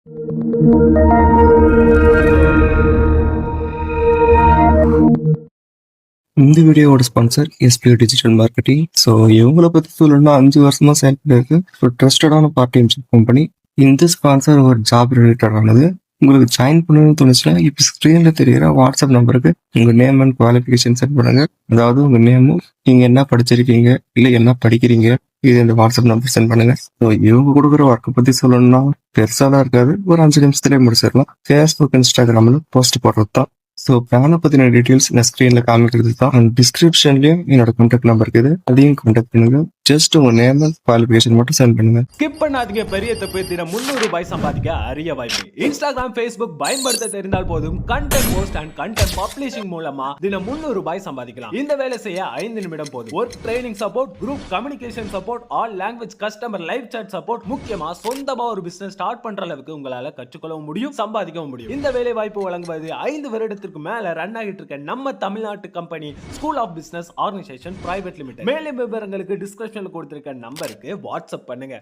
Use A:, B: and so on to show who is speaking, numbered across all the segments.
A: இந்த வீடியோவோட sponsor SPO digital marketing. So இவங்கள பற்றி சொல்லணும்னா 5 வருஷமா செயல்பட்டு இருக்கு ஒரு ட்ரஸ்டடான பார்ட் டைம் கம்பெனி. இந்த ஸ்பான்சர் ஒரு ஜாப் ரிலேட்டடானது. உங்களுக்கு ஜாயின் பண்ணணும்னு தோணுச்சுன்னா இப்போ ஸ்க்ரீனில் தெரிகிற வாட்ஸ்அப் நம்பருக்கு உங்கள் நேம் அண்ட் குவாலிஃபிகேஷன் சென்ட் பண்ணுங்க. அதாவது உங்கள் நேமும் நீங்கள் என்ன படிச்சிருக்கீங்க இல்லை என்ன படிக்கிறீங்க இது இந்த வாட்ஸ்அப் நம்பர் சென்ட் பண்ணுங்க. ஸோ இவங்க கொடுக்குற ஒர்க்கை பற்றி சொல்லணும்னா பெருசாலாம் இருக்காது, ஒரு 5 நிமிஷத்துலேயே முடிச்சிடலாம். ஃபேஸ்புக் இன்ஸ்டாகிராமில் போஸ்ட் போடுறது தான். ஸோ பிளானை பற்றின டீட்டெயில்ஸ் நான் ஸ்க்ரீனில் காமிக்கிறது தான். அண்ட் டிஸ்கிரிப்ஷன்லேயும் என்னோட கான்டாக்ட் நம்பர் இருக்குது, அதையும் கான்டாக்ட் பண்ணுங்க. ஜஸ்ட் உங்கள் நேம் குவாலிஃபிகேஷன் மட்டும் சென்ட் பண்ணுங்க.
B: ஸ்கிப் பண்ணாதீங்க. பெரிய தப்பு. தினம் 300 ரூபாய் சம்பாதிக்க அரிய வாய்ப்பு. இன்ஸ்டாகிராம், ஃபேஸ்புக் பயன்படுத்த தெரிந்தால் போதும் content post and content publishing மூலமா தினம் 300 ரூபாய் சம்பாதிக்கலாம். இந்த வேலை செய்ய 5 நிமிடம் போதும். Work training support, group communication support, all language customer live chat support, முக்கியமா சொந்தமா ஒரு பிசினஸ் ஸ்டார்ட் பண்ற அளவுக்கு உங்களால கற்றுக்கொள்ளவும் முடியும், சம்பாதிக்கவும் முடியும். இந்த வேலை வாய்ப்பு வழங்குவது 5 வருடத்திற்கு மேல ரன் ஆகிட்டு இருக்க நம்ம தமிழ்நாட்டு company school of business organisation private limited. மேலும் விவரங்களுக்கு டிஸ்கிரிப்ஷன்ல கொடுத்திருக்க நம்பருக்கு வாட்ஸ்அப் பண்ணுங்க.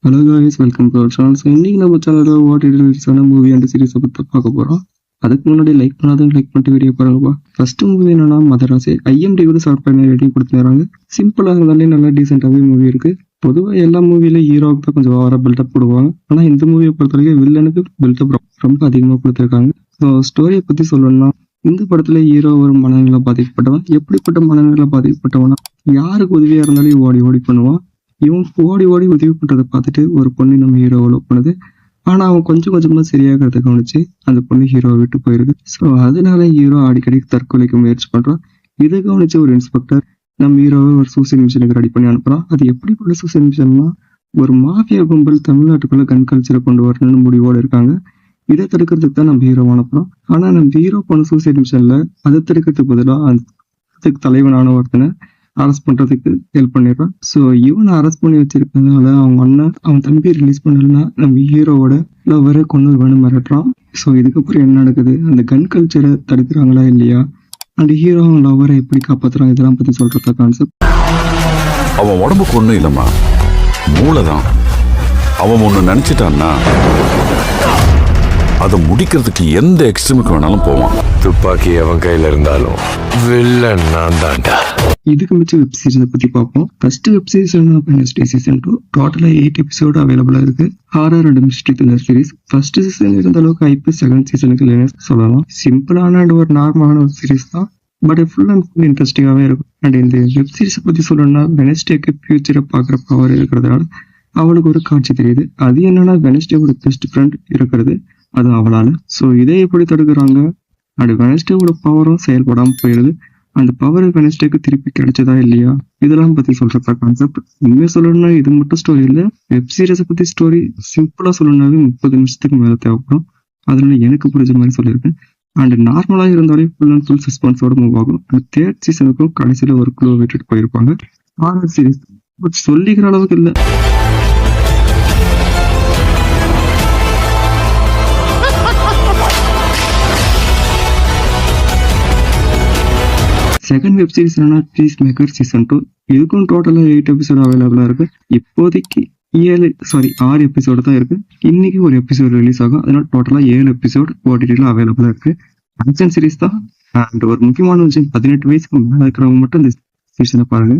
A: Hello guys, welcome to our channel. So இன்றைக்கி நம்ம சேனலில் வாட் மூவி அண்ட் சீரிஸை பற்றி பார்க்க போகிறோம். அதுக்கு முன்னாடி லைக் பண்ணாதவங்க லைக் பண்ணிட்டு வீடியோ பாருங்கப்பா. ஃபர்ஸ்ட் மூவி என்னன்னா மதராசி. IMDb கூட 7.9 ரேட்டிங் கொடுத்துறாங்க. சிம்பிளாக இருந்தாலே நல்லா டீசெண்டாகவே மூவி இருக்குது. பொதுவாக எல்லா மூவியிலும் ஹீரோவுக்கு தான் கொஞ்சம் ஓவராக பில்டப் போடுவாங்க. ஆனால் இந்த மூவியை பொறுத்த வரைக்கும் வில்லனுக்கு பில்டப் ரொம்ப அதிகமாக கொடுத்துருக்காங்க. ஸோ ஸ்டோரியை பற்றி சொல்லணும்னா, இந்த படத்துல ஹீரோ ஒரு மனநிலை பாதிக்கப்பட்டவன். எப்படிப்பட்ட மனநிலை பாதிக்கப்பட்டவனா, யாருக்கு உதவியா இருந்தாலும் ஓடி ஓடி பண்ணுவான். இவன் ஓடி ஓடி உதவி பண்றதை பார்த்துட்டு ஒரு பொண்ணு நம்ம ஹீரோவை லவ் பண்ணுது. ஆனா அவன் கொஞ்சம் கொஞ்சமா சரியாகிறத கவனிச்சு அந்த பொண்ணு ஹீரோவை விட்டு போயிருக்கு. ஸோ அதனால ஹீரோ அடிக்கடி தற்கொலைக்கு முயற்சி பண்றான். இதை கவனிச்ச ஒரு இன்ஸ்பெக்டர் நம்ம ஹீரோவை ஒரு சூசைட் மிஷனுக்கு ரெடி பண்ணி அனுப்புறான். அது எப்படிப்பட்ட சூசைட் மிஷன்னா, ஒரு மாஃபியா கும்பல் தமிழ்நாட்டுக்குள்ள கன் கல்ச்சரை கொண்டு வரணும்னு முடிவோடு இருக்காங்க. இதை தடுக்கிறதுக்கு தான் நம்ம ஹீரோ அனுப்புறோம். ஆனா நம்ம ஹீரோ பண்ண சூசைட் மிஷன்ல அதை தடுக்கிறதுக்கு பதிலாக அதுக்கு தலைவனான ஒருத்தனை அரெஸ்ட் பண்றதுக்கு ஹெல்ப் பண்ணிடுறான். ஸோ இவனை அரெஸ்ட் பண்ணி வச்சிருக்கிறதுனால அவங்க அண்ணன் அவன் தம்பி ரிலீஸ் பண்ணலன்னா நம்ம ஹீரோவோட லவ்வரை கொண்டு வேணும் மிரட்டுறான். ஸோ இதுக்கப்புறம் என்ன நடக்குது, அந்த கன் கல்ச்சரை தடுக்கிறாங்களா இல்லையா, அந்த ஹீரோ அவன் லவ்வரை எப்படி காப்பாத்துறான், இதெல்லாம் பத்தி சொல்றத கான்செப்ட்.
C: அவன் உடம்புக்கு ஒண்ணும் இல்லம்மா, மூளைதான். அவன் ஒண்ணு நினைச்சிட்டான்னா அதை முடிக்கிறதுக்கு எந்த எக்ஸ்ட்ரீமுக்கு வேணாலும் போவான்.
D: துப்பாக்கி அவன் கையில இருந்தாலும் வில்லன் நான் தான்டா.
A: இதுக்கு மிச்ச வெப் சீரிஸை பத்தி பார்ப்போம். ஃபர்ஸ்ட் வெப் சீரிஸ் சீசன் 2 டோட்டலா 8 எபிசோடு அவைலபிளா இருக்கு. Horror and mystery thriller series. First season இருந்த அளவுக்கு ஐபி செகண்ட் சீசனுக்கு இல்லைன்னு சொல்லலாம். சிம்பிளான அண்ட் ஒரு நார்மலான ஒரு சீரிஸ் தான், பட் ஃபுல் அண்ட் ஃபுல் இன்ட்ரெஸ்டிங்காவே இருக்கும். அண்ட் இந்த வெப் சீரிஸை பத்தி சொல்லணும்னா, வெனஸ்டேக்கு ஃபியூச்சரை பாக்குற பவர் இருக்கிறதுனால அவளுக்கு ஒரு காட்சி தெரியுது. அது என்னன்னா, வெனஸ்டேவோட பெஸ்ட் ஃப்ரெண்ட் இருக்கிறது, அது அவளால. ஸோ இதை எப்படி தடுக்கிறாங்க, அண்ட் வெனஸ்டேவோட பவரும் செயல்படாம போயிடுது. அந்த பவர் வெனஸ்டேக்கு திருப்பி கிடைச்சதா இல்லையா, இதெல்லாம் பத்தி சொல்ற கான்செப்ட். உண்மையை சொல்லணும்னா இது மட்டும் ஸ்டோரி இல்லை, வெப் சீரிஸை பத்தி ஸ்டோரி சிம்பிளா சொல்லணும்னாவே 30 நிமிஷத்துக்கு மேல தேவைப்படும். அதனால எனக்கு புரிஞ்ச மாதிரி சொல்லியிருக்கேன். அண்ட் நார்மலா இருந்தாலே ஃபுல் அண்ட் ஃபுல் சஸ்பென்ஸோட மூவ் ஆகும். அண்ட் 3rd சீசனுக்கும் கடைசியில ஒரு க்ளூ விட்டுட்டு போயிருப்பாங்க. ஹாரர் சீரிஸ் பட் சொல்லிக்கிற அளவுக்கு இல்லை. செகண்ட் வெப் சீரிஸ் என்னன்னா பீஸ் மேக்கர் சீசன் 2. இதுக்கும் டோட்டலா 8 எபிசோடு அவைலபிளா இருக்கு. இப்போதைக்கு 6 எபிசோடு தான் இருக்கு. இன்னைக்கு ஒரு எபிசோடு ரிலீஸ் ஆகும். அதனால டோட்டலா 7 எபிசோடு ஓடிடில அவைலபிளா இருக்கு. ஆக்ஷன் சீரிஸ் தான். அண்ட் ஒரு முக்கியமான விஷயம், 18 வயசுக்கு மேல இருக்கிறவங்க மட்டும் இந்த சீசனை பாருங்க.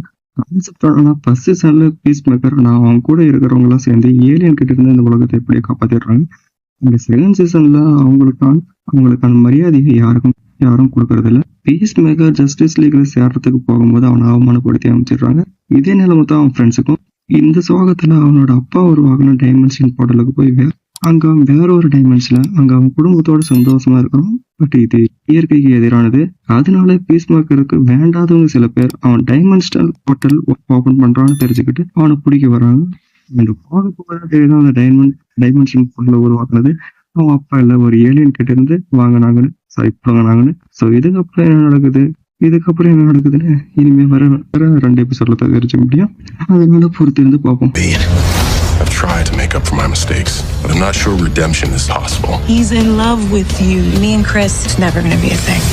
A: ஃபர்ஸ்ட் சீசன்ல பீஸ் மேக்கர் நான் அவங்க கூட இருக்கிறவங்க எல்லாம் சேர்ந்து ஏலியன் கிட்ட இருந்து இந்த உலகத்தை எப்படியே காப்பாத்திடுறாங்க. இந்த செகண்ட் சீசன்ல அவங்களுக்கான மரியாதையை யாரும் கொடுக்கறது இல்ல. பீஸ் மேக்கர் ஜஸ்டிஸ் லீக்ல சேர்றதுக்கு போகும்போது அவனை அவமானப்படுத்தி அமைச்சிடுறாங்க. இதே நிலைமை தான் அவன் ஃப்ரெண்ட்ஸுக்கும். இந்த சோகத்துல அவனோட அப்பா ஒரு வாகனம் டைமென்ஷன் போர்ட்டலுக்கு போய் அங்க அவன் வேற ஒரு டைமென்ஷன்ல அங்க அவன் குடும்பத்தோட சந்தோஷமா இருக்கிறான். பட் இது இயற்கைக்கு எதிரானது. அதனால பீஸ் மேக்கருக்கு வேண்டாதவங்க சில பேர் அவன் டைமென்ஷனல் போர்ட்டல் ஓபன் பண்றான்னு தெரிஞ்சுக்கிட்டு அவனை பிடிக்க வராங்க. இந்த போக போக தெரியுதான் அந்த டைமென்ஷன் போர்ட்டல் உருவாக்குனது அவன் அப்பா இல்ல ஒரு ஏலியன் கிட்ட இருந்து வாங்கினாங்கன்னு இதுக்கப்புறம் என்ன நடக்குதுன்னு இனிமே வர 2 எபிசோட்ல தான் தெரிஞ்சுக்க முடியும். அதனால பொறுத்து இருந்து பார்ப்போம்.
E: I've tried to make up for my mistakes, but I'm not sure redemption is possible.
F: He's in love with you. Me and Chris, it's never gonna be a thing.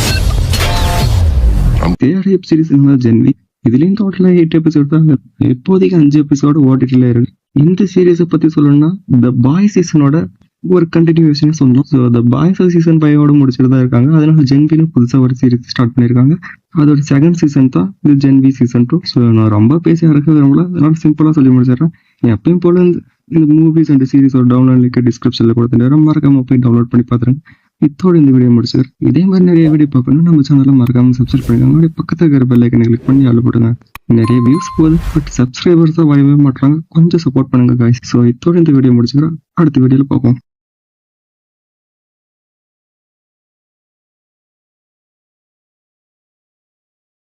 A: Third web series Gen V. இதுலயும் டோட்டலா 8 episode தான். இப்போதைக்கு 5 episode ஓடிட்டுல இருக்கு. இந்த சீரீஸை பத்தி சொல்லணும்னா த பாய் சீசனோட ஒரு கண்டினியூஷன் சொல்லலாம். ஸோ த பாய்ஸ் சீசன் 5ஓட முடிச்சுட்டு தான் இருக்காங்க. அதனால ஜென்வின்னு புதுசா ஒரு சீரிஸ் ஸ்டார்ட் பண்ணிருக்காங்க. அதோட செகண்ட் சீசன் தான் இது ஜென்வி சீசன் 2. ஸோ நான் ரொம்ப பேசி இறக்க விரும்பல, அதனால சிம்பிளா சொல்லி முடிச்சிடறேன். எப்பயும் போல இந்த மூவிஸ் அண்ட் சீரிஸோட டவுன்லோட் லிங்க் டிஸ்கிரிப்ஷன்ல கொடுத்துட்டு மறக்காம போய் டவுன்லோட் பண்ணி பாத்துறேன். இதோட இந்த வீடியோ முடிச்சுக்கிறேன். இதே மாதிரி நிறைய வீடியோ பார்க்கணும் நம்ம சேனலை மறக்காம சப்ஸ்கிரைப் பண்ணிக்கோங்க. அப்படியே பக்கத்துல இருக்கிற பெல் ஐக்கனை கிளிக் பண்ணி ஆள் போடுங்க. நிறைய வியூஸ் போகுது, பட் சப்ஸ்கிரைபர்ஸ் தான் வரவே மாட்டாங்க. கொஞ்சம் சப்போர்ட் பண்ணுங்க guys. ஸோ இதோட இந்த வீடியோ முடிச்சுக்கிறேன். அடுத்த வீடியோல பார்ப்போம்.